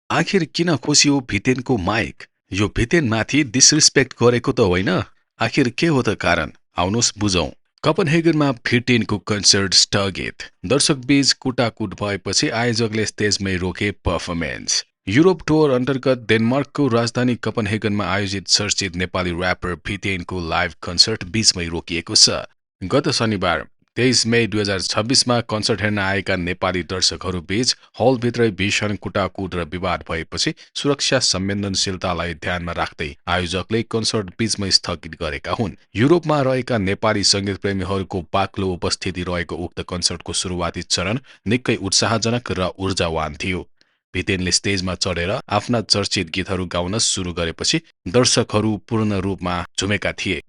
आखिर किन खोसियो भितेनको माइक? यो भितेनमाथि डिसरिस्पेक्ट गरेको त होइन? आखिर के हो त कारण? आउनुहोस् बुझौं। कपनहेगनमा भिटेनको कन्सर्ट स्थगित। दर्शकबीच कुटाकुट भएपछि आयोजकले स्टेजमै रोके पर्फर्मेन्स। युरोप टुर अन्तर्गत डेनमार्कको राजधानी कपनहेगनमा आयोजित चर्चित नेपाली र्यापर भितेनको लाइभ कन्सर्ट बीचमै रोकिएको छ। गत शनिबार 23 मई 2026मा कन्सर्ट हेर्न आएका नेपाली दर्शकहरूबीच हलभित्रै भीषण कुटाकुट र विवाद भएपछि सुरक्षा संवेदनशीलतालाई ध्यानमा राख्दै आयोजकले कन्सर्ट बीचमै स्थगित गरेका हुन्। युरोपमा रहेका नेपाली संगीत प्रेमीहरूको बाक्लो उपस्थिति रहेको उक्त कन्सर्टको सुरुवाती चरण निकै उत्साहजनक र ऊर्जावान थियो। भितेनले स्टेजमा चढेर आफ्ना चर्चित गीतहरू गाउन सुरु गरेपछि दर्शकहरू पूर्ण रूपमा झुमेका थिए।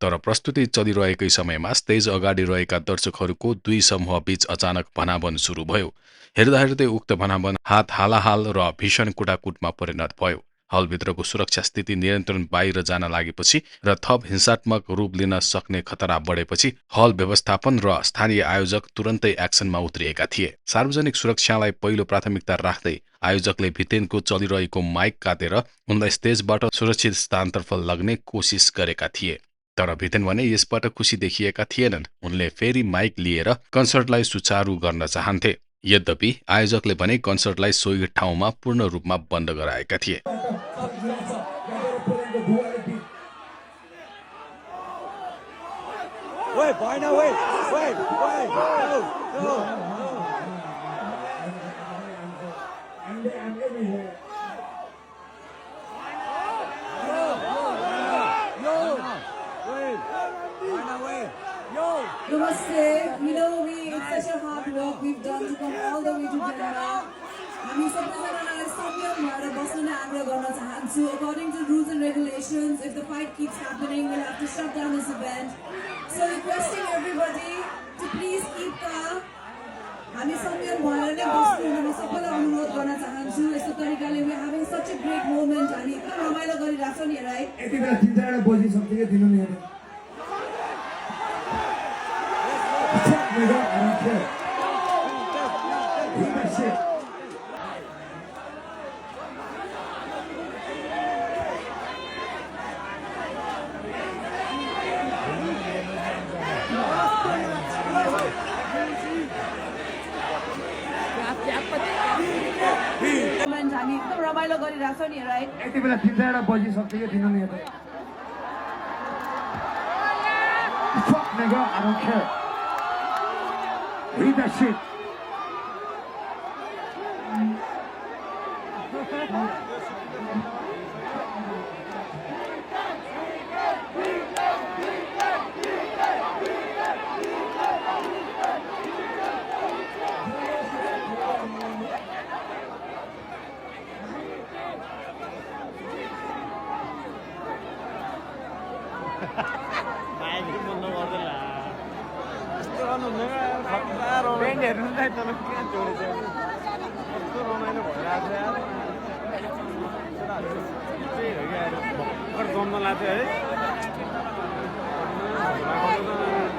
तर प्रस्तुति चलिरहेकै समयमा स्टेज अगाडि रहेका दर्शकहरूको दुई समूहबीच अचानक भनाभन सुरु भयो। हेर्दा हेर्दै उक्त भनाभन हात हालाहाल र भीषण कुटाकुटमा परिणत भयो। हलभित्रको सुरक्षा स्थिति नियन्त्रण बाहिर जान लागेपछि र थप हिंसात्मक रूप लिन सक्ने खतरा बढेपछि हल व्यवस्थापन र स्थानीय आयोजक तुरन्तै एक्सनमा उत्रिएका थिए। सार्वजनिक सुरक्षालाई पहिलो प्राथमिकता राख्दै आयोजकले भितेनको चलिरहेको माइक काटेर उनलाई स्टेजबाट सुरक्षित स्थानतर्फ लग्ने कोसिस गरेका थिए। तर भितेन भने यसबाट खुसी देखिएका थिएनन्। उनले फेरि माइक लिएर कन्सर्टलाई सुचारू गर्न चाहन्थे। यद्यपि आयोजकले भने कन्सर्टलाई सोही ठाउँमा पूर्ण रूपमा बन्द गराएका थिए। Namaste. It's such a hard work we've done to come all the way to Denmark. हामी सबैजनालाई संयम भएर बस्न नै आग्रह गर्न चाहन्छु. According to rules and regulations, if the fight keeps happening, we'll have to shut down this event. So requesting everybody to please keep calm. हामी संयम भएर नै बस्नु म सबैलाई अनुरोध गर्न चाहन्छु. यस्तो तरिकाले we're having such a great moment. हामी एकदम रमाइलो गरिरहेछौँ नि, right? यति बेला 3-4 बजी सक्थ्यो दिनु नि हेर्नु. I don't care. That's it. हामी एकदम रमाइलो गरिरहेछौँ नि, right? यति बेला 3-4 बजी सक्थ्यो दिनु नि हेर्नु. Fuck nigga, I don't care. Read that shit.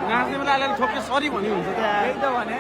नाच्ने बेला अलिअलि ठोक्के सरी भन्ने हुन्छ त्यही त भने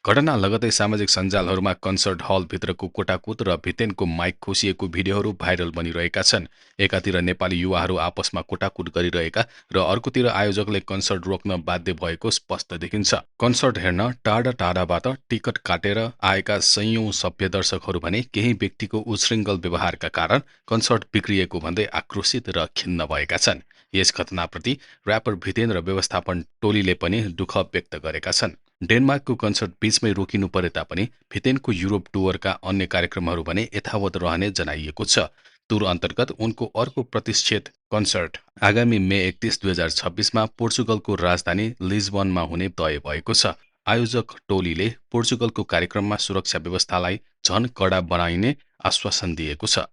घटना लगतै सामाजिक सञ्जालहरूमा कन्सर्ट हलभित्रको कोटाकुट र भितेनको माइक खोसिएको भिडियोहरू भाइरल बनिरहेका छन्। एकातिर नेपाली युवाहरू आपसमा कोटाकुट गरिरहेका र अर्कोतिर आयोजकले कन्सर्ट रोक्न बाध्य भएको स्पष्ट देखिन्छ। कन्सर्ट हेर्न टाढा टाढाबाट टिकट काटेर आएका सयौं सभ्य दर्शकहरू भने केही व्यक्तिको उच्छृङ्खल व्यवहारका कारण कन्सर्ट बिग्रिएको भन्दै आक्रोशित र खिन्न भएका छन्। यस घटनाप्रति र्यापर भितेन र व्यवस्थापन टोलीले पनि दुःख व्यक्त गरेका छन्। डेनमार्कको कन्सर्ट बीचमै रोकिनु परे तापनि भितेनको युरोप टुरका अन्य कार्यक्रमहरू भने यथावत रहने जनाइएको छ। टुर अन्तर्गत उनको अर्को प्रतिष्ठित कन्सर्ट आगामी मे 31, 2026मा पोर्चुगलको राजधानी लिस्बनमा हुने तय भएको छ। आयोजक टोलीले पोर्चुगलको कार्यक्रममा सुरक्षा व्यवस्थालाई झन कडा बनाइने आश्वासन दिएको छ।